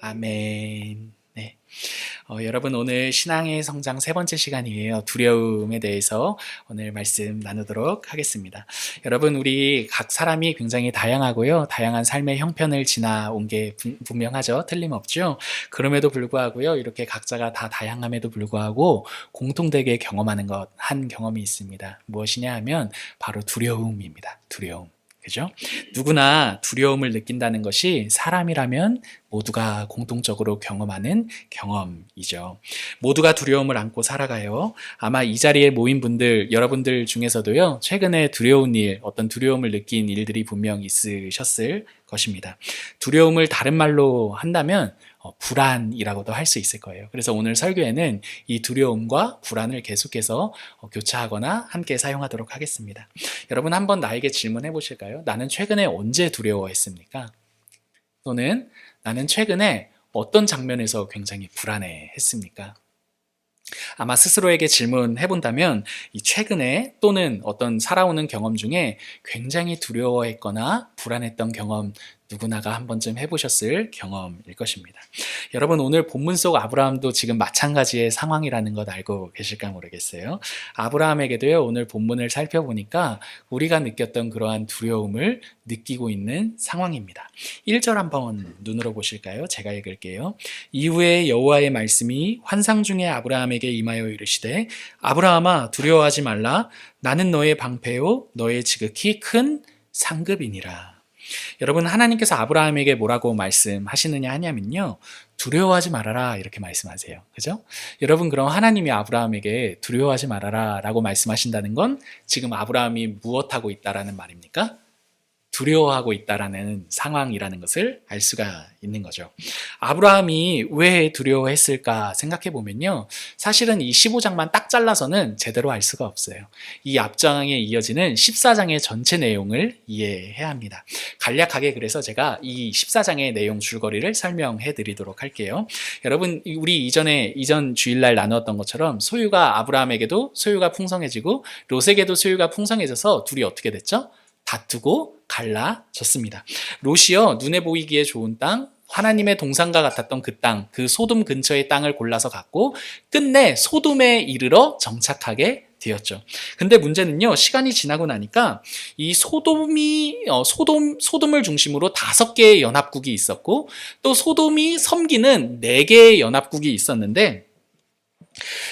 아멘. 네. 여러분 오늘 신앙의 성장 세 번째 시간이에요. 두려움에 대해서 오늘 말씀 나누도록 하겠습니다. 여러분 우리 각 사람이 굉장히 다양하고요. 다양한 삶의 형편을 지나온 게 분명하죠. 틀림없죠. 그럼에도 불구하고요. 이렇게 각자가 다 다양함에도 불구하고 공통되게 경험하는 한 경험이 있습니다. 무엇이냐 하면 바로 두려움입니다. 두려움. 그죠? 누구나 두려움을 느낀다는 것이 사람이라면 모두가 공통적으로 경험하는 경험이죠. 모두가 두려움을 안고 살아가요. 아마 이 자리에 모인 분들, 여러분들 중에서도요, 최근에 두려운 일, 어떤 두려움을 느낀 일들이 분명 있으셨을 것입니다. 두려움을 다른 말로 한다면 불안이라고도 할 수 있을 거예요. 그래서 오늘 설교에는 이 두려움과 불안을 계속해서 교차하거나 함께 사용하도록 하겠습니다. 여러분 한번 나에게 질문해 보실까요? 나는 최근에 언제 두려워했습니까? 또는 나는 최근에 어떤 장면에서 굉장히 불안해했습니까? 아마 스스로에게 질문해 본다면 이 최근에 또는 어떤 살아오는 경험 중에 굉장히 두려워했거나 불안했던 경험 누구나가 한 번쯤 해보셨을 경험일 것입니다. 여러분 오늘 본문 속 아브라함도 지금 마찬가지의 상황이라는 것 알고 계실까 모르겠어요. 아브라함에게도요 오늘 본문을 살펴보니까 우리가 느꼈던 그러한 두려움을 느끼고 있는 상황입니다. 1절 한번 눈으로 보실까요? 제가 읽을게요. 이후에 여호와의 말씀이 환상 중에 아브라함에게 임하여 이르시되 아브라함아 두려워하지 말라 나는 너의 방패요 너의 지극히 큰 상급이니라. 여러분 하나님께서 아브라함에게 뭐라고 말씀하시느냐 하냐면요 두려워하지 말아라 이렇게 말씀하세요. 그죠? 여러분 그럼 하나님이 아브라함에게 두려워하지 말아라 라고 말씀하신다는 건 지금 아브라함이 무엇하고 있다라는 말입니까? 두려워하고 있다라는 상황이라는 것을 알 수가 있는 거죠. 아브라함이 왜 두려워했을까 생각해 보면요. 사실은 이 15장만 딱 잘라서는 제대로 알 수가 없어요. 이 앞장에 이어지는 14장의 전체 내용을 이해해야 합니다. 간략하게 그래서 제가 이 14장의 내용 줄거리를 설명해 드리도록 할게요. 여러분 우리 이전 주일날 나누었던 것처럼 소유가 아브라함에게도 소유가 풍성해지고 롯에게도 소유가 풍성해져서 둘이 어떻게 됐죠? 다투고 갈라졌습니다. 롯이요 눈에 보이기에 좋은 땅, 하나님의 동산과 같았던 그 땅, 그 소돔 근처의 땅을 골라서 갔고 끝내 소돔에 이르러 정착하게 되었죠. 근데 문제는요 시간이 지나고 나니까 이 소돔을 중심으로 5개의 연합국이 있었고 또 소돔이 섬기는 4개의 연합국이 있었는데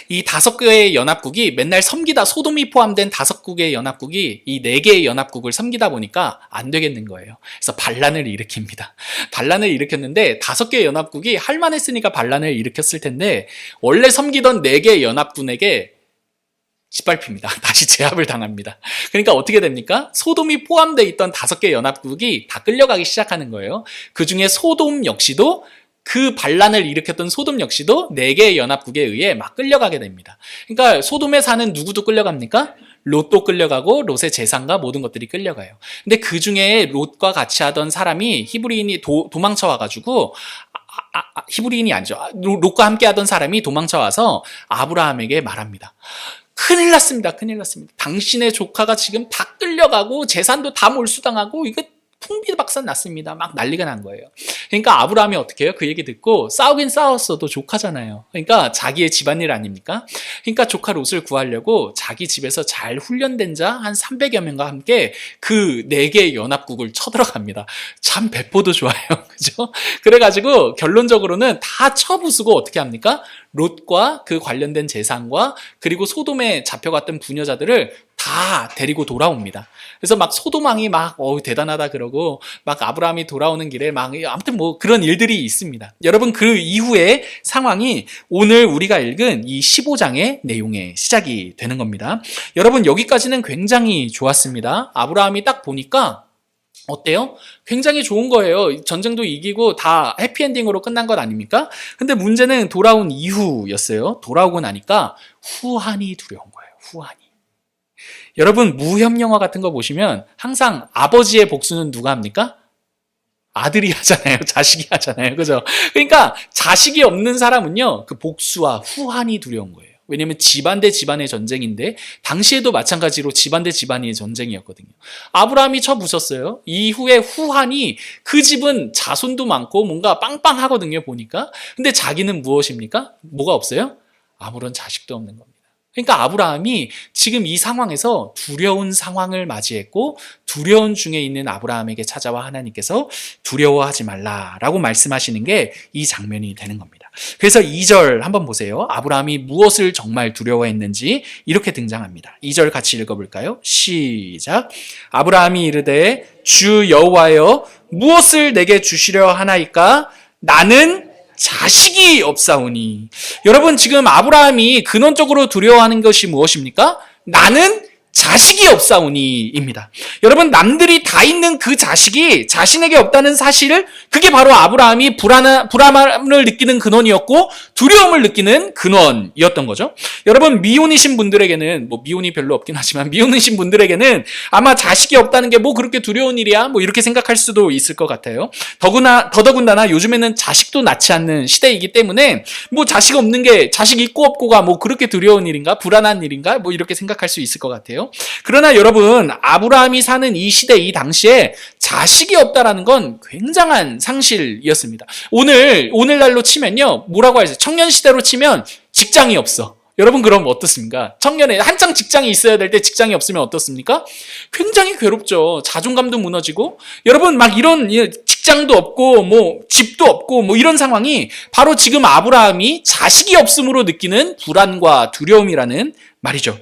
이 5개의 연합국이 맨날 섬기다 소돔이 포함된 5국의 연합국이 이 4개의 연합국을 섬기다 보니까 안 되겠는 거예요. 그래서 반란을 일으킵니다. 반란을 일으켰는데 5개의 연합국이 할만했으니까 반란을 일으켰을 텐데 원래 섬기던 4개의 연합군에게 짓밟힙니다. 다시 제압을 당합니다. 그러니까 어떻게 됩니까? 소돔이 포함되어 있던 5개의 연합국이 다 끌려가기 시작하는 거예요. 그 중에 소돔 역시도 그 반란을 일으켰던 소돔 역시도 4개의 연합국에 의해 막 끌려가게 됩니다. 그러니까 소돔에 사는 누구도 끌려갑니까? 롯도 끌려가고 롯의 재산과 모든 것들이 끌려가요. 근데 그 중에 롯과 같이 하던 사람이 히브리인이 도망쳐 와가지고 히브리인이 아니죠. 롯과 함께 하던 사람이 도망쳐 와서 아브라함에게 말합니다. 큰일 났습니다. 큰일 났습니다. 당신의 조카가 지금 다 끌려가고 재산도 다 몰수당하고 이거 풍비박산 났습니다. 막 난리가 난 거예요. 그러니까 아브라함이 어떻게 해요? 그 얘기 듣고 싸우긴 싸웠어도 조카잖아요. 그러니까 자기의 집안일 아닙니까? 그러니까 조카 롯을 구하려고 자기 집에서 잘 훈련된 자 한 300여 명과 함께 그 4개의 연합국을 쳐들어갑니다. 참 배포도 좋아요. 그죠? 그래가지고 결론적으로는 다 쳐부수고 어떻게 합니까? 롯과 그 관련된 재산과 그리고 소돔에 잡혀갔던 부녀자들을 다 데리고 돌아옵니다. 그래서 막 소돔 왕이 막 대단하다 그러고 막 아브라함이 돌아오는 길에 막 아무튼 뭐 그런 일들이 있습니다. 여러분 그 이후의 상황이 오늘 우리가 읽은 이 15장의 내용의 시작이 되는 겁니다. 여러분 여기까지는 굉장히 좋았습니다. 아브라함이 딱 보니까 어때요? 굉장히 좋은 거예요. 전쟁도 이기고 다 해피엔딩으로 끝난 것 아닙니까? 근데 문제는 돌아온 이후였어요. 돌아오고 나니까 후한이 두려운 거예요. 후한이. 여러분 무협 영화 같은 거 보시면 항상 아버지의 복수는 누가 합니까? 아들이 하잖아요. 자식이 하잖아요. 그죠? 그러니까 자식이 없는 사람은요. 그 복수와 후한이 두려운 거예요. 왜냐하면 집안 대 집안의 전쟁인데 당시에도 마찬가지로 집안 대 집안의 전쟁이었거든요. 아브라함이 쳐부셨어요. 이후에 후한이 그 집은 자손도 많고 뭔가 빵빵하거든요, 보니까. 근데 자기는 무엇입니까? 뭐가 없어요? 아무런 자식도 없는 겁니다. 그러니까 아브라함이 지금 이 상황에서 두려운 상황을 맞이했고 두려운 중에 있는 아브라함에게 찾아와 하나님께서 두려워하지 말라라고 말씀하시는 게 이 장면이 되는 겁니다. 그래서 2절 한번 보세요. 아브라함이 무엇을 정말 두려워했는지 이렇게 등장합니다. 2절 같이 읽어볼까요? 시작. 아브라함이 이르되 주 여호와여 무엇을 내게 주시려 하나이까? 나는 자식이 없사오니. 여러분, 지금 아브라함이 근원적으로 두려워하는 것이 무엇입니까? 나는 자식이 없사오니입니다. 여러분, 남들이 다 있는 그 자식이 자신에게 없다는 사실을, 그게 바로 아브라함이 불안함을 느끼는 근원이었고 두려움을 느끼는 근원이었던 거죠. 여러분, 미혼이신 분들에게는, 미혼이 별로 없긴 하지만 미혼이신 분들에게는 아마 자식이 없다는 게 뭐 그렇게 두려운 일이야? 이렇게 생각할 수도 있을 것 같아요. 더더군다나 요즘에는 자식도 낳지 않는 시대이기 때문에 자식 없는 게, 자식 있고 없고가 그렇게 두려운 일인가? 불안한 일인가? 이렇게 생각할 수 있을 것 같아요. 그러나 여러분, 아브라함이 사는 이 시대, 이 당시에 자식이 없다라는 건 굉장한 상실이었습니다. 오늘날로 치면요, 뭐라고 하죠? 청년 시대로 치면 직장이 없어. 여러분, 그럼 어떻습니까? 청년에 한창 직장이 있어야 될 때 직장이 없으면 어떻습니까? 굉장히 괴롭죠. 자존감도 무너지고. 여러분, 이런 직장도 없고 집도 없고 이런 상황이 바로 지금 아브라함이 자식이 없음으로 느끼는 불안과 두려움이라는 말이죠.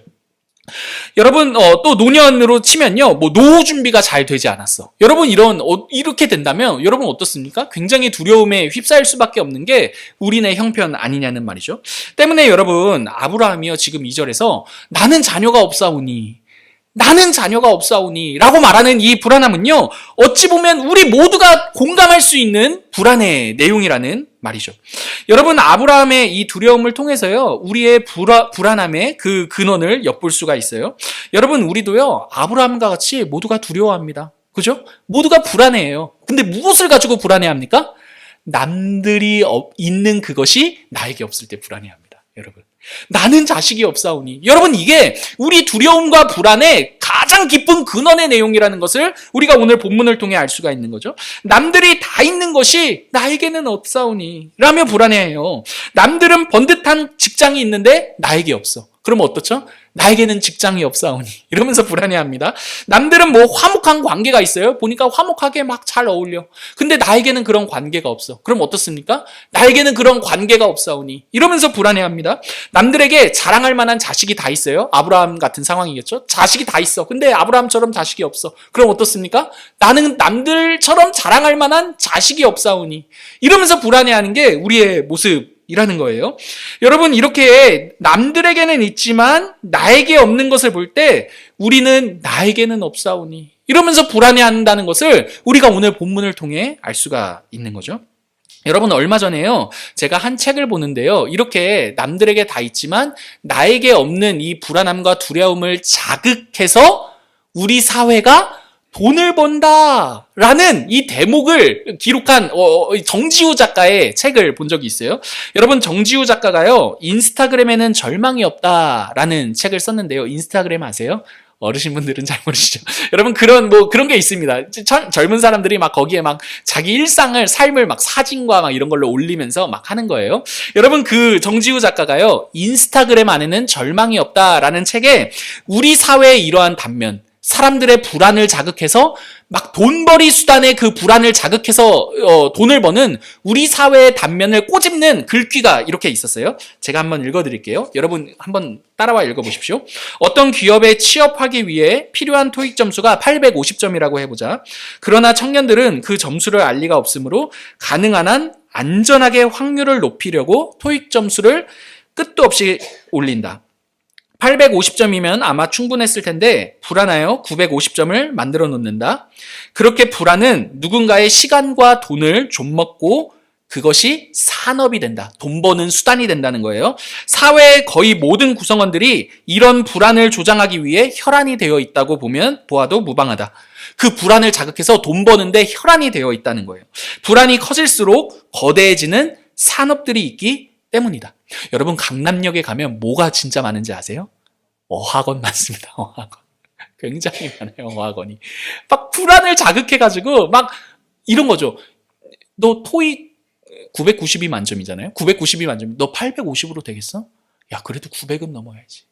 여러분, 또 노년으로 치면요, 노후 준비가 잘 되지 않았어. 여러분, 이렇게 된다면 여러분 어떻습니까? 굉장히 두려움에 휩싸일 수밖에 없는 게 우리네 형편 아니냐는 말이죠. 때문에 여러분, 아브라함이요, 지금 2절에서 나는 자녀가 없사오니 라고 말하는 이 불안함은요, 어찌 보면 우리 모두가 공감할 수 있는 불안의 내용이라는 말이죠. 여러분, 아브라함의 이 두려움을 통해서요, 우리의 불안함의 그 근원을 엿볼 수가 있어요. 여러분, 우리도요, 아브라함과 같이 모두가 두려워합니다. 그죠? 모두가 불안해해요. 근데 무엇을 가지고 불안해합니까? 남들이 있는 그것이 나에게 없을 때 불안해합니다. 여러분, 나는 자식이 없사오니. 여러분, 이게 우리 두려움과 불안의 가장 깊은 근원의 내용이라는 것을 우리가 오늘 본문을 통해 알 수가 있는 거죠. 남들이 다 있는 것이 나에게는 없사오니 라며 불안해해요. 남들은 번듯한 직장이 있는데 나에게 없어. 그럼 어떻죠? 나에게는 직장이 없사오니 이러면서 불안해합니다. 남들은 화목한 관계가 있어요. 보니까 화목하게 잘 어울려. 근데 나에게는 그런 관계가 없어. 그럼 어떻습니까? 나에게는 그런 관계가 없사오니 이러면서 불안해합니다. 남들에게 자랑할 만한 자식이 다 있어요. 아브라함 같은 상황이겠죠. 자식이 다 있어. 근데 아브라함처럼 자식이 없어. 그럼 어떻습니까? 나는 남들처럼 자랑할 만한 자식이 없사오니 이러면서 불안해하는 게 우리의 모습 이라는 거예요. 여러분, 이렇게 남들에게는 있지만 나에게 없는 것을 볼 때 우리는 나에게는 없사오니 이러면서 불안해한다는 것을 우리가 오늘 본문을 통해 알 수가 있는 거죠. 여러분, 얼마 전에요, 제가 한 책을 보는데요, 이렇게 남들에게 다 있지만 나에게 없는 이 불안함과 두려움을 자극해서 우리 사회가 돈을 번다라는 이 대목을 기록한 정지우 작가의 책을 본 적이 있어요. 여러분, 정지우 작가가요, 인스타그램에는 절망이 없다라는 책을 썼는데요. 인스타그램 아세요? 어르신분들은 잘 모르시죠. 여러분, 그런 게 있습니다. 젊은 사람들이 거기에 자기 일상을, 삶을 사진과 이런 걸로 올리면서 하는 거예요. 여러분, 그 정지우 작가가요, 인스타그램 안에는 절망이 없다라는 책에 우리 사회의 이러한 단면, 사람들의 불안을 자극해서 돈벌이 수단의 그 불안을 자극해서 돈을 버는 우리 사회의 단면을 꼬집는 글귀가 이렇게 있었어요. 제가 한번 읽어드릴게요. 여러분 한번 따라와 읽어보십시오. 어떤 기업에 취업하기 위해 필요한 토익 점수가 850점이라고 해보자. 그러나 청년들은 그 점수를 알 리가 없으므로 가능한 한 안전하게 확률을 높이려고 토익 점수를 끝도 없이 올린다. 850점이면 아마 충분했을 텐데 불안하여 950점을 만들어 놓는다. 그렇게 불안은 누군가의 시간과 돈을 좀먹고 그것이 산업이 된다. 돈 버는 수단이 된다는 거예요. 사회의 거의 모든 구성원들이 이런 불안을 조장하기 위해 혈안이 되어 있다고 보아도 무방하다. 그 불안을 자극해서 돈 버는데 혈안이 되어 있다는 거예요. 불안이 커질수록 거대해지는 산업들이 있기 때문이다. 여러분 강남역에 가면 뭐가 진짜 많은지 아세요? 어학원 많습니다. 어학원. 굉장히 많아요. 어학원이. 막 불안을 자극해가지고 막 이런 거죠. 너 토익 990이 만점이잖아요. 990이 만점. 너 850으로 되겠어? 야, 그래도 900은 넘어야지.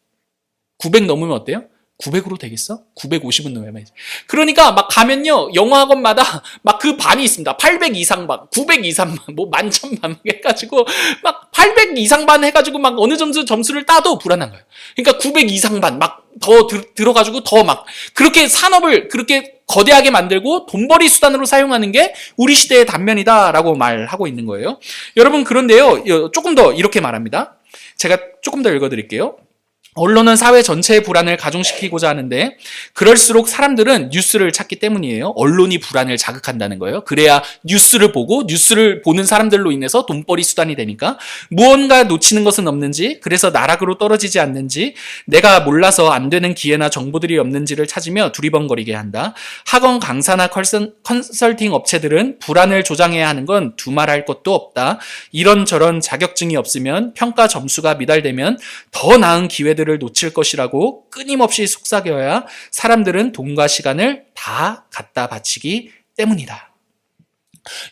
900 넘으면 어때요? 900으로 되겠어? 950은 넘어야지. 그러니까 막 가면요, 영어학원마다 막 그 반이 있습니다. 800 이상 반, 900 이상 반, 뭐 만점 반 해가지고 막 800 이상 반 해가지고 막 어느 정도 점수를 따도 불안한 거예요. 그러니까 900 이상 반 막 더 들어가지고 더 막 그렇게 산업을 그렇게 거대하게 만들고 돈벌이 수단으로 사용하는 게 우리 시대의 단면이다라고 말하고 있는 거예요. 여러분, 그런데요, 조금 더 이렇게 말합니다. 제가 조금 더 읽어드릴게요. 언론은 사회 전체의 불안을 가중시키고자 하는데 그럴수록 사람들은 뉴스를 찾기 때문이에요. 언론이 불안을 자극한다는 거예요. 그래야 뉴스를 보고 뉴스를 보는 사람들로 인해서 돈벌이 수단이 되니까 무언가 놓치는 것은 없는지, 그래서 나락으로 떨어지지 않는지, 내가 몰라서 안 되는 기회나 정보들이 없는지를 찾으며 두리번거리게 한다. 학원 강사나 컨설팅 업체들은 불안을 조장해야 하는 건 두말할 것도 없다. 이런저런 자격증이 없으면 평가 점수가 미달되면 더 나은 기회들 을 놓칠 것이라고 끊임없이 속삭여야 사람들은 돈과 시간을 다 갖다 바치기 때문이다.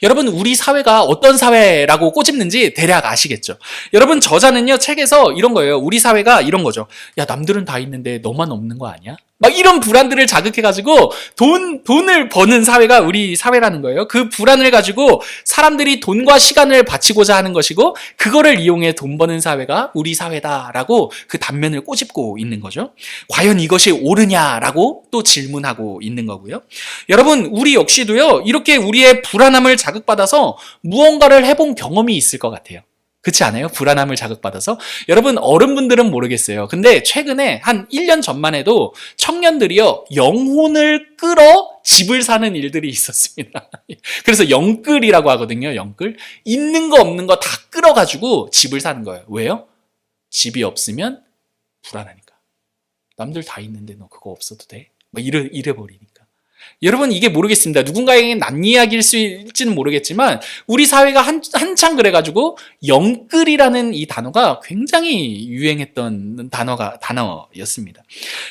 여러분, 우리 사회가 어떤 사회라고 꼬집는지 대략 아시겠죠? 여러분, 저자는요, 책에서 이런 거예요. 우리 사회가 이런 거죠. 야, 남들은 다 있는데 너만 없는 거 아니야? 막 이런 불안들을 자극해가지고 돈을 버는 사회가 우리 사회라는 거예요. 그 불안을 가지고 사람들이 돈과 시간을 바치고자 하는 것이고, 그거를 이용해 돈 버는 사회가 우리 사회다라고 그 단면을 꼬집고 있는 거죠. 과연 이것이 옳으냐라고 또 질문하고 있는 거고요. 여러분, 우리 역시도요, 이렇게 우리의 불안함을 자극받아서 무언가를 해본 경험이 있을 것 같아요. 그렇지 않아요? 불안함을 자극받아서. 여러분, 어른분들은 모르겠어요. 근데 최근에 한 1년 전만 해도 청년들이요, 영혼을 끌어 집을 사는 일들이 있었습니다. 그래서 영끌이라고 하거든요. 영끌. 있는 거 없는 거 다 끌어가지고 집을 사는 거예요. 왜요? 집이 없으면 불안하니까. 남들 다 있는데 너 그거 없어도 돼? 막 이래버리니까. 여러분, 이게 모르겠습니다. 누군가에게는 난 이야기일 수 있을지는 모르겠지만 우리 사회가 한창 그래가지고 영끌이라는 이 단어가 굉장히 유행했던 단어였습니다.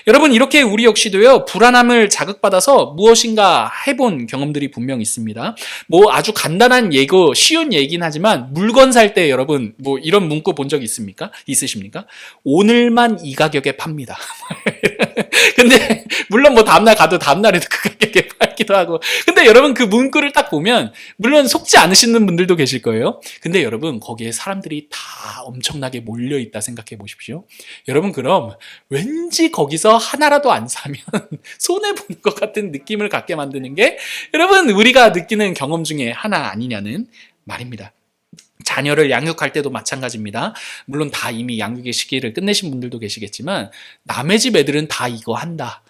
여러분, 이렇게 우리 역시도요, 불안함을 자극받아서 무엇인가 해본 경험들이 분명 있습니다. 뭐 아주 간단한 예고, 쉬운 얘기긴 하지만 물건 살 때 여러분 뭐 이런 문구 본 적 있으십니까? 오늘만 이 가격에 팝니다. 근데 물론 뭐 다음날 가도 다음날에도 그 가격에 팔기도 하고. 근데 여러분, 그 문구를 딱 보면 물론 속지 않으시는 분들도 계실 거예요. 근데 여러분, 거기에 사람들이 다 엄청나게 몰려있다 생각해 보십시오. 여러분, 그럼 왠지 거기서 하나라도 안 사면 손해보는 것 같은 느낌을 갖게 만드는 게 여러분, 우리가 느끼는 경험 중에 하나 아니냐는 말입니다. 자녀를 양육할 때도 마찬가지입니다. 물론 다 이미 양육의 시기를 끝내신 분들도 계시겠지만 남의 집 애들은 다 이거 한다.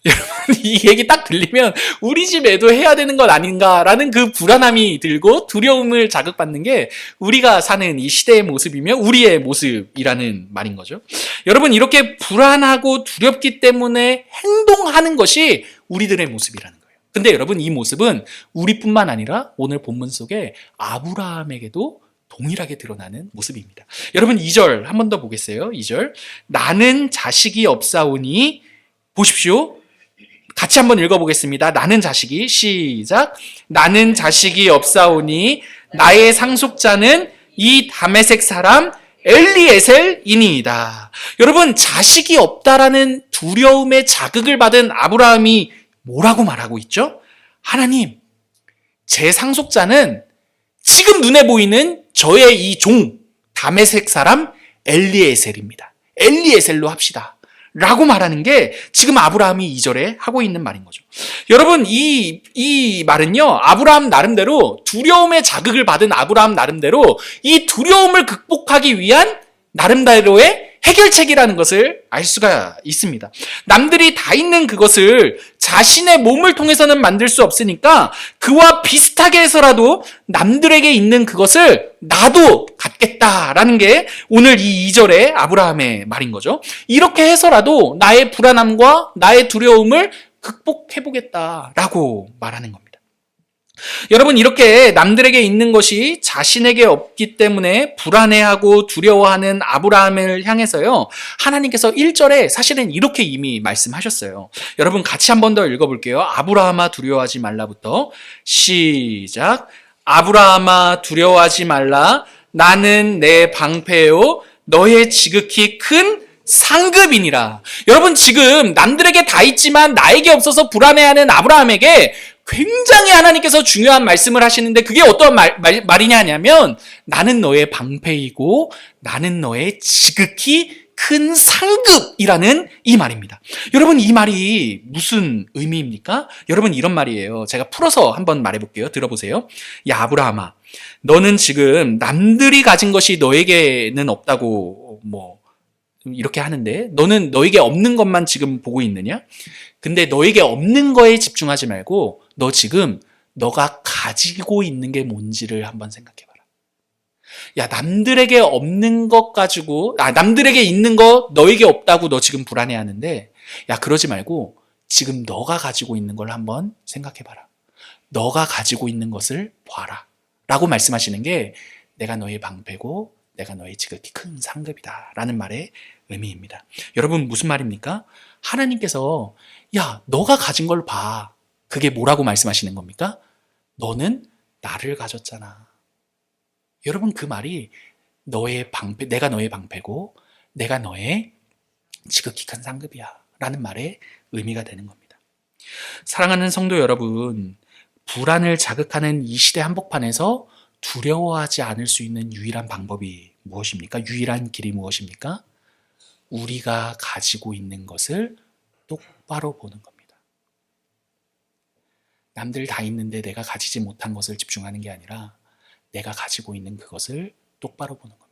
여러분, 이 얘기 딱 들리면 우리 집 애도 해야 되는 것 아닌가라는 그 불안함이 들고 두려움을 자극받는 게 우리가 사는 이 시대의 모습이며 우리의 모습이라는 말인 거죠. 여러분, 이렇게 불안하고 두렵기 때문에 행동하는 것이 우리들의 모습이라는 거예요. 근데 여러분, 이 모습은 우리뿐만 아니라 오늘 본문 속에 아브라함에게도 동일하게 드러나는 모습입니다. 여러분, 2절 한 번 더 보겠어요. 2절. 나는 자식이 없사오니, 보십시오. 같이 한번 읽어보겠습니다. 나는 자식이, 시작. 나는 자식이 없사오니 나의 상속자는 이 다메섹 사람 엘리에셀이니이다. 여러분, 자식이 없다라는 두려움에 자극을 받은 아브라함이 뭐라고 말하고 있죠? 하나님, 제 상속자는 지금 눈에 보이는 저의 이 종 다메섹 사람 엘리에셀입니다. 엘리에셀로 합시다 라고 말하는 게 지금 아브라함이 2절에 하고 있는 말인 거죠. 여러분, 이 말은요, 아브라함 나름대로 두려움에 자극을 받은 아브라함 나름대로 이 두려움을 극복하기 위한 나름대로의 해결책이라는 것을 알 수가 있습니다. 남들이 다 있는 그것을 자신의 몸을 통해서는 만들 수 없으니까 그와 비슷하게 해서라도 남들에게 있는 그것을 나도 갖겠다라는 게 오늘 이 2절의 아브라함의 말인 거죠. 이렇게 해서라도 나의 불안함과 나의 두려움을 극복해보겠다라고 말하는 겁니다. 여러분, 이렇게 남들에게 있는 것이 자신에게 없기 때문에 불안해하고 두려워하는 아브라함을 향해서요, 하나님께서 1절에 사실은 이렇게 이미 말씀하셨어요. 여러분, 같이 한 번 더 읽어볼게요. 아브라함아 두려워하지 말라부터 시작. 아브라함아 두려워하지 말라. 나는 내 방패요 너의 지극히 큰 상급이니라. 여러분, 지금 남들에게 다 있지만 나에게 없어서 불안해하는 아브라함에게 굉장히 하나님께서 중요한 말씀을 하시는데, 그게 어떤 말이냐 하냐면, 나는 너의 방패이고 나는 너의 지극히 큰 상급이라는 이 말입니다. 여러분, 이 말이 무슨 의미입니까? 여러분, 이런 말이에요. 제가 풀어서 한번 말해볼게요. 들어보세요. 야, 아브라함아, 너는 지금 남들이 가진 것이 너에게는 없다고 이렇게 하는데, 너는 너에게 없는 것만 지금 보고 있느냐? 근데 너에게 없는 거에 집중하지 말고 너 지금 너가 가지고 있는 게 뭔지를 한번 생각해봐라. 야, 남들에게 없는 것 가지고, 남들에게 있는 거 너에게 없다고 너 지금 불안해하는데, 야, 그러지 말고 지금 너가 가지고 있는 걸 한번 생각해봐라. 너가 가지고 있는 것을 봐라 라고 말씀하시는 게, 내가 너의 방패고 내가 너의 지극히 큰 상급이다 라는 말의 의미입니다. 여러분, 무슨 말입니까? 하나님께서 야, 너가 가진 걸 봐. 그게 뭐라고 말씀하시는 겁니까? 너는 나를 가졌잖아. 여러분, 그 말이 너의 방패, 내가 너의 방패고 내가 너의 지극히 큰 상급이야 라는 말의 의미가 되는 겁니다. 사랑하는 성도 여러분, 불안을 자극하는 이 시대 한복판에서 두려워하지 않을 수 있는 유일한 방법이 무엇입니까? 유일한 길이 무엇입니까? 우리가 가지고 있는 것을 똑바로 보는 겁니다. 남들 다 있는데 내가 가지지 못한 것을 집중하는 게 아니라 내가 가지고 있는 그것을 똑바로 보는 겁니다.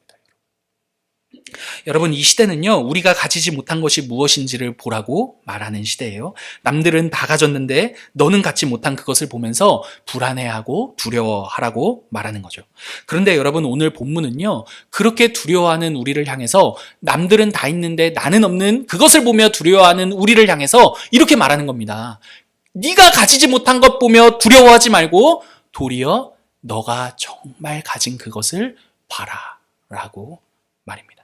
여러분, 이 시대는요, 우리가 가지지 못한 것이 무엇인지를 보라고 말하는 시대예요. 남들은 다 가졌는데 너는 갖지 못한 그것을 보면서 불안해하고 두려워하라고 말하는 거죠. 그런데 여러분, 오늘 본문은요, 그렇게 두려워하는 우리를 향해서, 남들은 다 있는데 나는 없는 그것을 보며 두려워하는 우리를 향해서 이렇게 말하는 겁니다. 네가 가지지 못한 것 보며 두려워하지 말고 도리어 너가 정말 가진 그것을 봐라 라고 말입니다.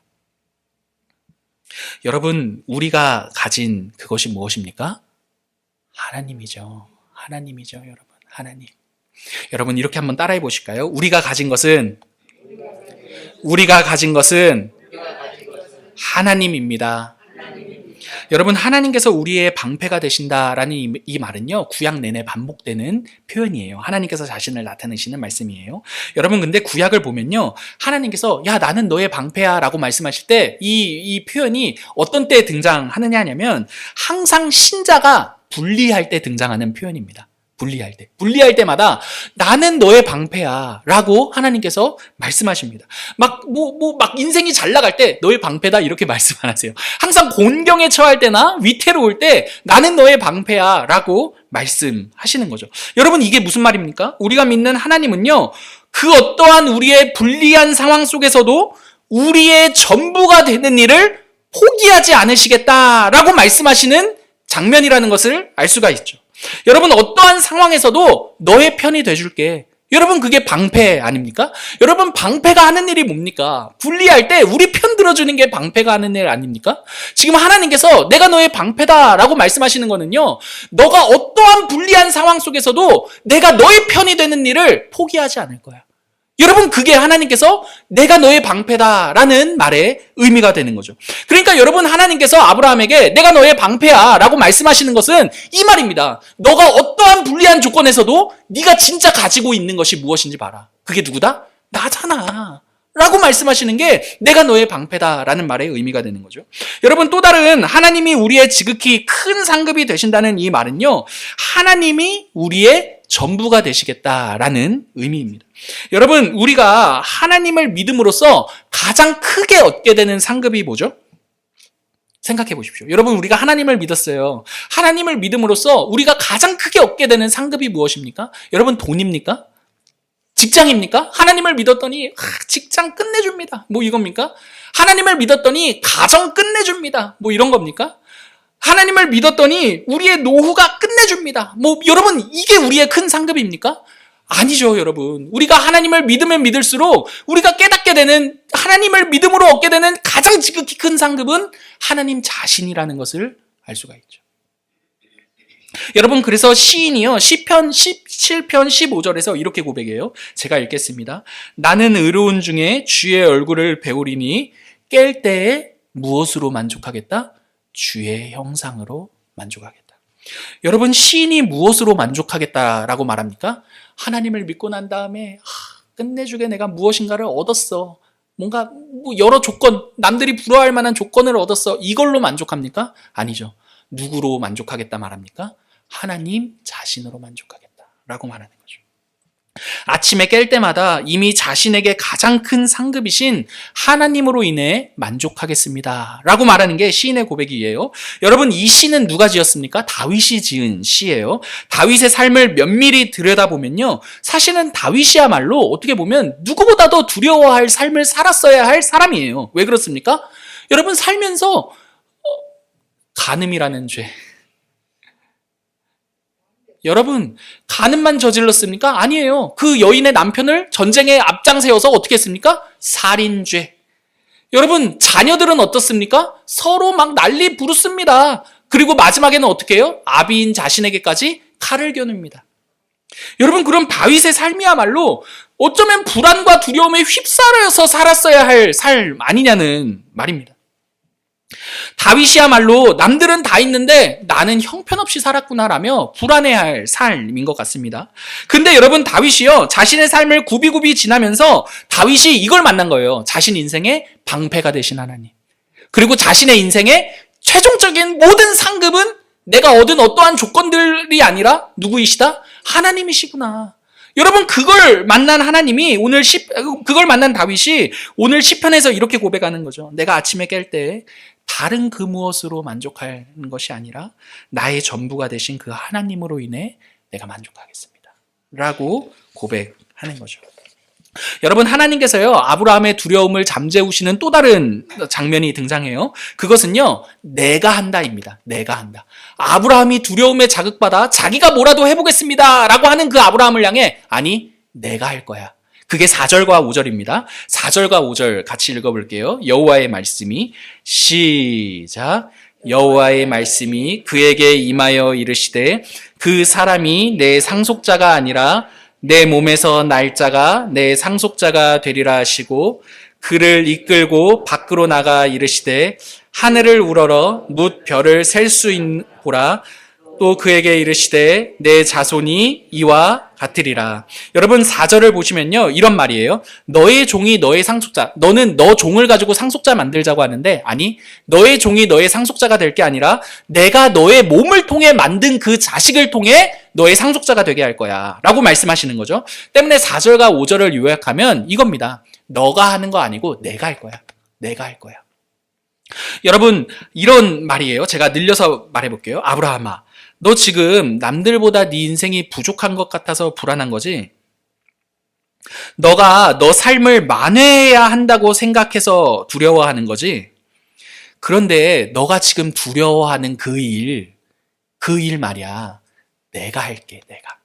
여러분, 우리가 가진 그것이 무엇입니까? 하나님이죠. 하나님이죠, 여러분. 하나님. 여러분, 이렇게 한번 따라해 보실까요? 우리가 가진 것은 하나님입니다. 여러분, 하나님께서 우리의 방패가 되신다라는 이 말은요, 구약 내내 반복되는 표현이에요. 하나님께서 자신을 나타내시는 말씀이에요. 여러분, 근데 구약을 보면요, 하나님께서 야, 나는 너의 방패야 라고 말씀하실 때 이 표현이 어떤 때 등장하느냐 하냐면, 항상 신자가 분리할 때 등장하는 표현입니다. 분리할 때마다 나는 너의 방패야 라고 하나님께서 말씀하십니다. 막 인생이 잘 나갈 때 너의 방패다 이렇게 말씀 안 하세요. 항상 곤경에 처할 때나 위태로울 때 나는 너의 방패야 라고 말씀하시는 거죠. 여러분, 이게 무슨 말입니까? 우리가 믿는 하나님은요, 그 어떠한 우리의 불리한 상황 속에서도 우리의 전부가 되는 일을 포기하지 않으시겠다라고 말씀하시는 장면이라는 것을 알 수가 있죠. 여러분, 어떠한 상황에서도 너의 편이 돼줄게. 여러분, 그게 방패 아닙니까? 여러분, 방패가 하는 일이 뭡니까? 불리할 때 우리 편 들어주는 게 방패가 하는 일 아닙니까? 지금 하나님께서 내가 너의 방패다라고 말씀하시는 거는요, 너가 어떠한 불리한 상황 속에서도 내가 너의 편이 되는 일을 포기하지 않을 거야. 여러분, 그게 하나님께서 내가 너의 방패다라는 말의 의미가 되는 거죠. 그러니까 여러분, 하나님께서 아브라함에게 내가 너의 방패야 라고 말씀하시는 것은 이 말입니다. 너가 어떠한 불리한 조건에서도 네가 진짜 가지고 있는 것이 무엇인지 봐라. 그게 누구다? 나잖아 라고 말씀하시는 게 내가 너의 방패다라는 말의 의미가 되는 거죠. 여러분, 또 다른 하나님이 우리의 지극히 큰 상급이 되신다는 이 말은요, 하나님이 우리의 전부가 되시겠다라는 의미입니다. 여러분, 우리가 하나님을 믿음으로써 가장 크게 얻게 되는 상급이 뭐죠? 생각해 보십시오. 여러분, 우리가 하나님을 믿었어요. 하나님을 믿음으로써 우리가 가장 크게 얻게 되는 상급이 무엇입니까? 여러분, 돈입니까? 직장입니까? 하나님을 믿었더니 직장 끝내줍니다. 뭐 이겁니까? 하나님을 믿었더니 가정 끝내줍니다. 뭐 이런 겁니까? 하나님을 믿었더니 우리의 노후가 끝내줍니다. 뭐 여러분, 이게 우리의 큰 상급입니까? 아니죠, 여러분. 우리가 하나님을 믿으면 믿을수록 우리가 깨닫게 되는, 하나님을 믿음으로 얻게 되는 가장 지극히 큰 상급은 하나님 자신이라는 것을 알 수가 있죠. 여러분, 그래서 시인이요, 시편 17편 15절에서 이렇게 고백해요. 제가 읽겠습니다. 나는 의로운 중에 주의 얼굴을 배우리니 깰 때에 무엇으로 만족하겠다? 주의 형상으로 만족하겠다. 여러분, 시인이 무엇으로 만족하겠다라고 말합니까? 하나님을 믿고 난 다음에 끝내주게 내가 무엇인가를 얻었어. 뭔가 여러 조건, 남들이 부러워할 만한 조건을 얻었어. 이걸로 만족합니까? 아니죠. 누구로 만족하겠다 말합니까? 하나님 자신으로 만족하겠다라고 말하는 거죠. 아침에 깰 때마다 이미 자신에게 가장 큰 상급이신 하나님으로 인해 만족하겠습니다 라고 말하는 게 시인의 고백이에요. 여러분, 이 시는 누가 지었습니까? 다윗이 지은 시예요. 다윗의 삶을 면밀히 들여다보면요, 사실은 다윗이야말로 어떻게 보면 누구보다도 두려워할 삶을 살았어야 할 사람이에요. 왜 그렇습니까? 여러분, 살면서 간음이라는 죄, 여러분, 간음만 저질렀습니까? 아니에요. 그 여인의 남편을 전쟁에 앞장세워서 어떻게 했습니까? 살인죄. 여러분, 자녀들은 어떻습니까? 서로 막 난리 부르습니다. 그리고 마지막에는 어떻게 해요? 아비인 자신에게까지 칼을 겨눕니다. 여러분, 그럼 다윗의 삶이야말로 어쩌면 불안과 두려움에 휩싸여서 살았어야 할 삶 아니냐는 말입니다. 다윗이야말로 남들은 다 있는데 나는 형편없이 살았구나라며 불안해할 삶인 것 같습니다. 근데 여러분, 다윗이요, 자신의 삶을 굽이굽이 지나면서 다윗이 이걸 만난 거예요. 자신 인생의 방패가 되신 하나님. 그리고 자신의 인생의 최종적인 모든 상급은 내가 얻은 어떠한 조건들이 아니라 누구이시다? 하나님이시구나. 여러분, 그걸 만난 하나님이 그걸 만난 다윗이 오늘 시편에서 이렇게 고백하는 거죠. 내가 아침에 깰 때 다른 그 무엇으로 만족하는 것이 아니라 나의 전부가 되신 그 하나님으로 인해 내가 만족하겠습니다 라고 고백하는 거죠. 여러분, 하나님께서요, 아브라함의 두려움을 잠재우시는 또 다른 장면이 등장해요. 그것은요, 내가 한다입니다. 내가 한다. 아브라함이 두려움에 자극받아 자기가 뭐라도 해보겠습니다 라고 하는 그 아브라함을 향해, 아니, 내가 할 거야. 그게 4절과 5절입니다. 4절과 5절 같이 읽어볼게요. 여호와의 말씀이, 시작. 여호와의 말씀이 그에게 임하여 이르시되 그 사람이 내 상속자가 아니라 내 몸에서 날 자가 내 상속자가 되리라 하시고, 그를 이끌고 밖으로 나가 이르시되 하늘을 우러러 뭇 별을 셀 수 있보라. 또 그에게 이르시되 내 자손이 이와 같으리라. 여러분, 4절을 보시면요, 이런 말이에요. 너의 종이 너의 상속자. 너는 너 종을 가지고 상속자 만들자고 하는데, 아니, 너의 종이 너의 상속자가 될 게 아니라 내가 너의 몸을 통해 만든 그 자식을 통해 너의 상속자가 되게 할 거야 라고 말씀하시는 거죠. 때문에 4절과 5절을 요약하면 이겁니다. 너가 하는 거 아니고 내가 할 거야. 내가 할 거야. 여러분, 이런 말이에요. 제가 늘려서 말해볼게요. 아브라함아, 너 지금 남들보다 네 인생이 부족한 것 같아서 불안한 거지? 너가 너 삶을 만회해야 한다고 생각해서 두려워하는 거지? 그런데 너가 지금 두려워하는 그 일 말이야. 내가 할게, 내가.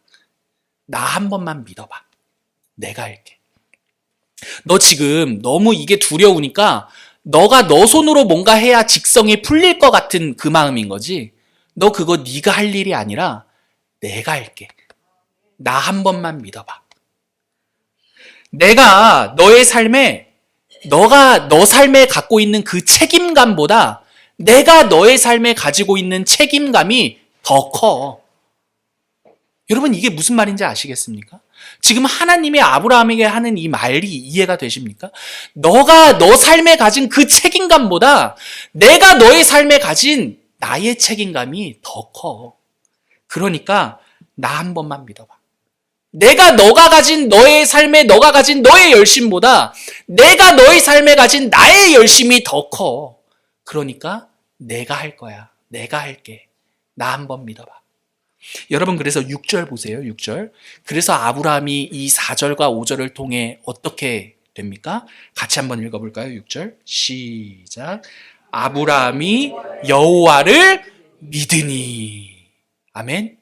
나 한 번만 믿어봐. 내가 할게. 너 지금 너무 이게 두려우니까 너가 너 손으로 뭔가 해야 직성이 풀릴 것 같은 그 마음인 거지. 너 그거 네가 할 일이 아니라 내가 할게. 나 한 번만 믿어봐. 내가 너의 삶에, 너가 너 삶에 갖고 있는 그 책임감보다 내가 너의 삶에 가지고 있는 책임감이 더 커. 여러분, 이게 무슨 말인지 아시겠습니까? 지금 하나님이 아브라함에게 하는 이 말이 이해가 되십니까? 너가 너 삶에 가진 그 책임감보다 내가 너의 삶에 가진 나의 책임감이 더 커. 그러니까 나 한 번만 믿어봐. 너가 가진 너의 삶에 너가 가진 너의 열심보다 내가 너의 삶에 가진 나의 열심이 더 커. 그러니까 내가 할 거야. 내가 할게. 나 한 번 믿어봐. 여러분, 그래서 6절 보세요. 6절. 그래서 아브라함이 이 4절과 5절을 통해 어떻게 됩니까? 같이 한번 읽어볼까요? 6절 시작. 아브라함이 여호와를 믿으니. 아멘.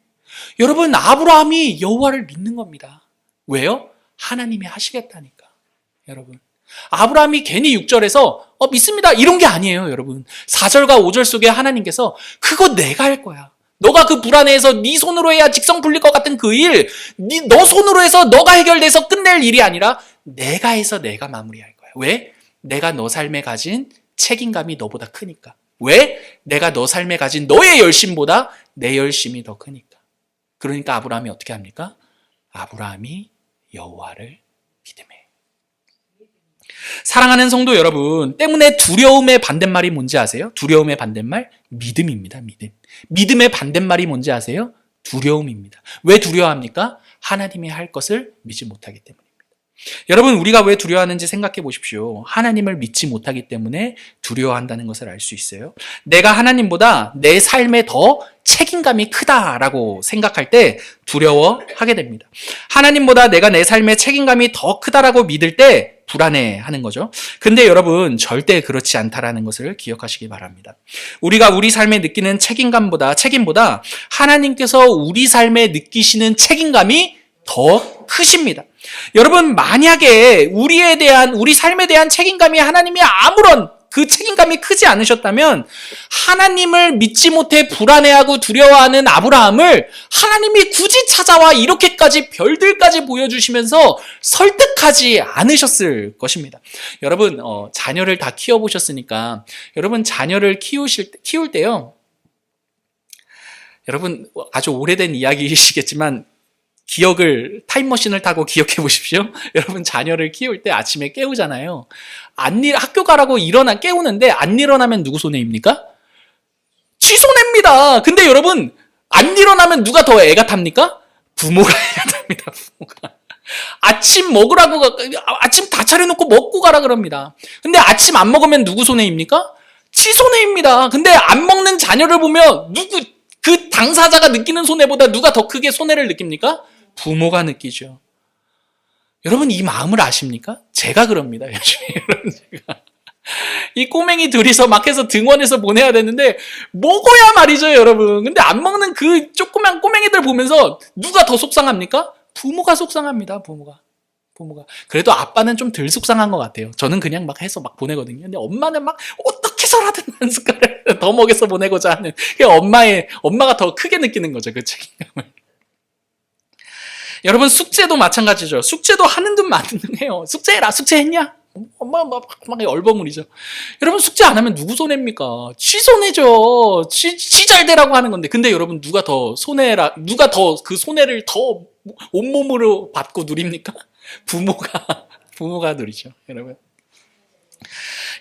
여러분, 아브라함이 여호와를 믿는 겁니다. 왜요? 하나님이 하시겠다니까. 여러분, 아브라함이 괜히 6절에서 믿습니다 이런 게 아니에요. 여러분, 4절과 5절 속에 하나님께서 그거 내가 할 거야. 너가 그 불안해해서 네 손으로 해야 직성 풀릴 것 같은 그 일, 너 손으로 해서 너가 해결돼서 끝낼 일이 아니라 내가 해서 내가 마무리할 거야. 왜? 내가 너 삶에 가진 책임감이 너보다 크니까. 왜? 내가 너 삶에 가진 너의 열심보다 내 열심이 더 크니까. 그러니까 아브라함이 어떻게 합니까? 아브라함이 여호와를 믿음에. 사랑하는 성도 여러분, 때문에 두려움의 반대말이 뭔지 아세요? 두려움의 반대말? 믿음입니다. 믿음. 믿음의 반대말이 뭔지 아세요? 두려움입니다. 왜 두려워합니까? 하나님이 할 것을 믿지 못하기 때문입니다. 여러분, 우리가 왜 두려워하는지 생각해 보십시오. 하나님을 믿지 못하기 때문에 두려워한다는 것을 알 수 있어요. 내가 하나님보다 내 삶에 더 책임감이 크다라고 생각할 때 두려워하게 됩니다. 하나님보다 내가 내 삶에 책임감이 더 크다라고 믿을 때 불안해하는 거죠. 근데 여러분, 절대 그렇지 않다라는 것을 기억하시기 바랍니다. 우리가 우리 삶에 느끼는 책임보다 하나님께서 우리 삶에 느끼시는 책임감이 더 크십니다. 여러분, 만약에 우리 삶에 대한 책임감이 하나님이 아무런 그 책임감이 크지 않으셨다면 하나님을 믿지 못해 불안해하고 두려워하는 아브라함을 하나님이 굳이 찾아와 이렇게까지 별들까지 보여주시면서 설득하지 않으셨을 것입니다. 여러분, 자녀를 다 키워보셨으니까 여러분 자녀를 키울 때요, 여러분 아주 오래된 이야기이시겠지만 타임머신을 타고 기억해 보십시오. 여러분, 자녀를 키울 때 아침에 깨우잖아요. 학교 가라고 깨우는데 안 일어나면 누구 손해입니까? 지 손해입니다. 근데 여러분, 안 일어나면 누가 더 애가 탑니까? 부모가 애가 탑니다. 부모가. 아침 다 차려놓고 먹고 가라 그럽니다. 근데 아침 안 먹으면 누구 손해입니까? 지 손해입니다. 근데 안 먹는 자녀를 보면 그 당사자가 느끼는 손해보다 누가 더 크게 손해를 느낍니까? 부모가 느끼죠. 여러분, 이 마음을 아십니까? 제가 그럽니다. 여러분, 제가. 이 꼬맹이 둘이서 막 해서 등원해서 보내야 되는데 먹어야 말이죠, 여러분. 근데 안 먹는 그 조그만 꼬맹이들 보면서 누가 더 속상합니까? 부모가 속상합니다. 부모가. 그래도 아빠는 좀 덜 속상한 것 같아요. 저는 그냥 막 해서 막 보내거든요. 근데 엄마는 막 어떻게 해서라든 한 숟갈을 더 먹여서 보내고자 하는, 엄마가 더 크게 느끼는 거죠, 그 책임감을. 여러분, 숙제도 마찬가지죠. 숙제도 하는 듯 마는 듯 해요. 숙제해라, 숙제했냐? 엄마가 막 얼버무리죠. 여러분, 숙제 안 하면 누구 손해입니까? 지 손해죠. 지 잘 되라고 하는 건데. 근데 여러분, 누가 더 그 손해를 더 온몸으로 받고 누립니까? 부모가 누리죠, 여러분.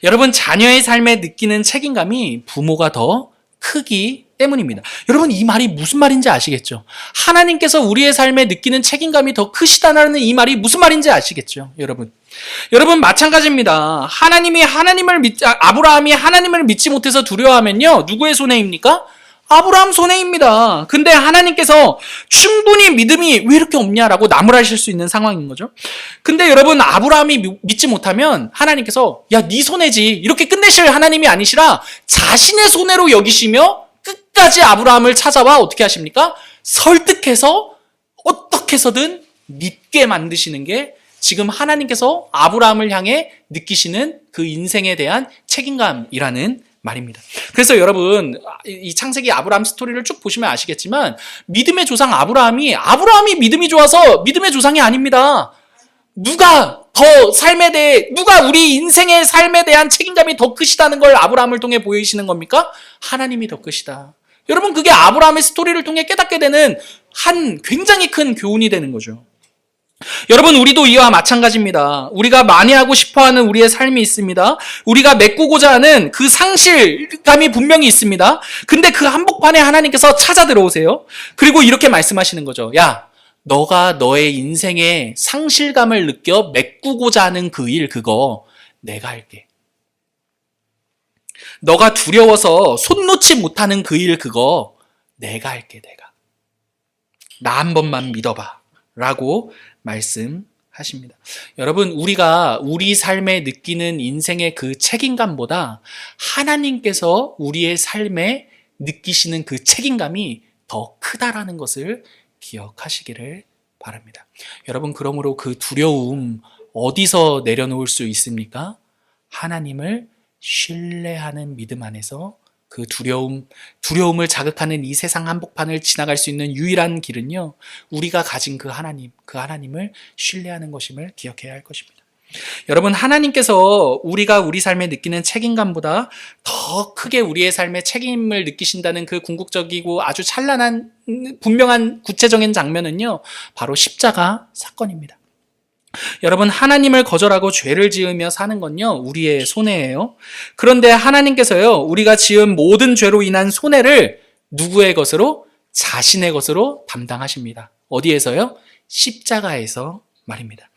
여러분, 자녀의 삶에 느끼는 책임감이 부모가 더 크기 때문입니다. 여러분, 이 말이 무슨 말인지 아시겠죠? 하나님께서 우리의 삶에 느끼는 책임감이 더 크시다는 이 말이 무슨 말인지 아시겠죠? 여러분, 마찬가지입니다. 아브라함이 하나님을 믿지 못해서 두려워하면요, 누구의 손해입니까? 아브라함 손해입니다. 근데 하나님께서 충분히 믿음이 왜 이렇게 없냐라고 나무라실 수 있는 상황인 거죠. 근데 여러분, 아브라함이 믿지 못하면 하나님께서 야, 네 손해지 이렇게 끝내실 하나님이 아니시라 자신의 손해로 여기시며 끝까지 아브라함을 찾아와 어떻게 하십니까? 설득해서 어떻게 해서든 믿게 만드시는 게 지금 하나님께서 아브라함을 향해 느끼시는 그 인생에 대한 책임감이라는 말입니다. 그래서 여러분, 이 창세기 아브라함 스토리를 쭉 보시면 아시겠지만 믿음의 조상 아브라함이 믿음이 좋아서 믿음의 조상이 아닙니다. 누가 우리 인생의 삶에 대한 책임감이 더 크시다는 걸 아브라함을 통해 보이시는 겁니까? 하나님이 더 크시다. 여러분, 그게 아브라함의 스토리를 통해 깨닫게 되는 한 굉장히 큰 교훈이 되는 거죠. 여러분, 우리도 이와 마찬가지입니다. 우리가 만회하고 싶어하는 우리의 삶이 있습니다. 우리가 메꾸고자 하는 그 상실감이 분명히 있습니다. 근데 그 한복판에 하나님께서 찾아 들어오세요. 그리고 이렇게 말씀하시는 거죠. 야, 너가 너의 인생의 상실감을 느껴 메꾸고자 하는 그 일, 그거 내가 할게. 너가 두려워서 손 놓지 못하는 그 일, 그거 내가 할게. 내가. 나 한 번만 믿어봐 라고 말씀하십니다. 여러분, 우리가 우리 삶에 느끼는 인생의 그 책임감보다 하나님께서 우리의 삶에 느끼시는 그 책임감이 더 크다라는 것을 기억하시기를 바랍니다. 여러분, 그러므로 그 두려움 어디서 내려놓을 수 있습니까? 하나님을 신뢰하는 믿음 안에서 그 두려움을 자극하는 이 세상 한복판을 지나갈 수 있는 유일한 길은요, 우리가 가진 그 하나님을 신뢰하는 것임을 기억해야 할 것입니다. 여러분, 하나님께서 우리가 우리 삶에 느끼는 책임감보다 더 크게 우리의 삶에 책임을 느끼신다는 그 궁극적이고 아주 찬란한 분명한 구체적인 장면은요, 바로 십자가 사건입니다. 여러분, 하나님을 거절하고 죄를 지으며 사는 건요, 우리의 손해예요. 그런데 하나님께서요, 우리가 지은 모든 죄로 인한 손해를 누구의 것으로? 자신의 것으로 담당하십니다. 어디에서요? 십자가에서 말입니다.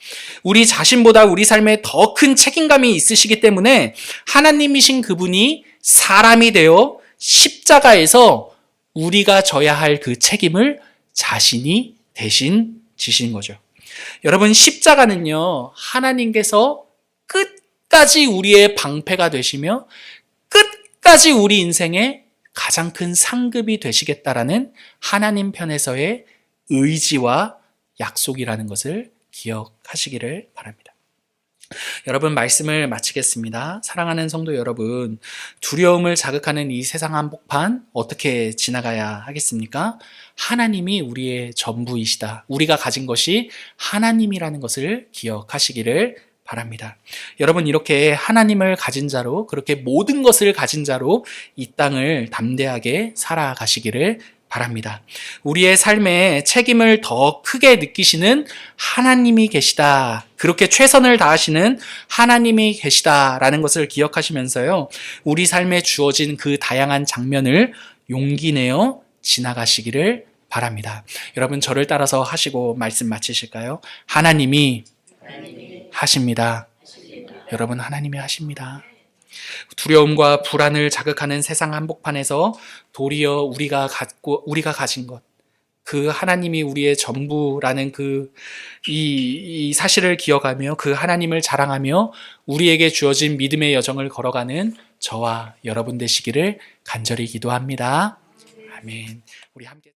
우리 자신보다 우리 삶에 더 큰 책임감이 있으시기 때문에 하나님이신 그분이 사람이 되어 십자가에서 우리가 져야 할 그 책임을 자신이 대신 지신 거죠. 여러분, 십자가는요, 하나님께서 끝까지 우리의 방패가 되시며 끝까지 우리 인생의 가장 큰 상급이 되시겠다라는 하나님 편에서의 의지와 약속이라는 것을 기억하시기를 바랍니다. 여러분, 말씀을 마치겠습니다. 사랑하는 성도 여러분, 두려움을 자극하는 이 세상 한복판 어떻게 지나가야 하겠습니까? 하나님이 우리의 전부이시다. 우리가 가진 것이 하나님이라는 것을 기억하시기를 바랍니다. 여러분, 이렇게 하나님을 가진 자로, 그렇게 모든 것을 가진 자로 이 땅을 담대하게 살아가시기를 바랍니다. 우리의 삶에 책임을 더 크게 느끼시는 하나님이 계시다. 그렇게 최선을 다하시는 하나님이 계시다라는 것을 기억하시면서요, 우리 삶에 주어진 그 다양한 장면을 용기 내어 지나가시기를 바랍니다. 여러분, 저를 따라서 하시고 말씀 마치실까요? 하나님이 하십니다. 여러분, 하나님이 하십니다. 두려움과 불안을 자극하는 세상 한복판에서 도리어 우리가 가진 것, 그 하나님이 우리의 전부라는 이 사실을 기억하며 그 하나님을 자랑하며 우리에게 주어진 믿음의 여정을 걸어가는 저와 여러분 되시기를 간절히 기도합니다. 아멘. 우리 함께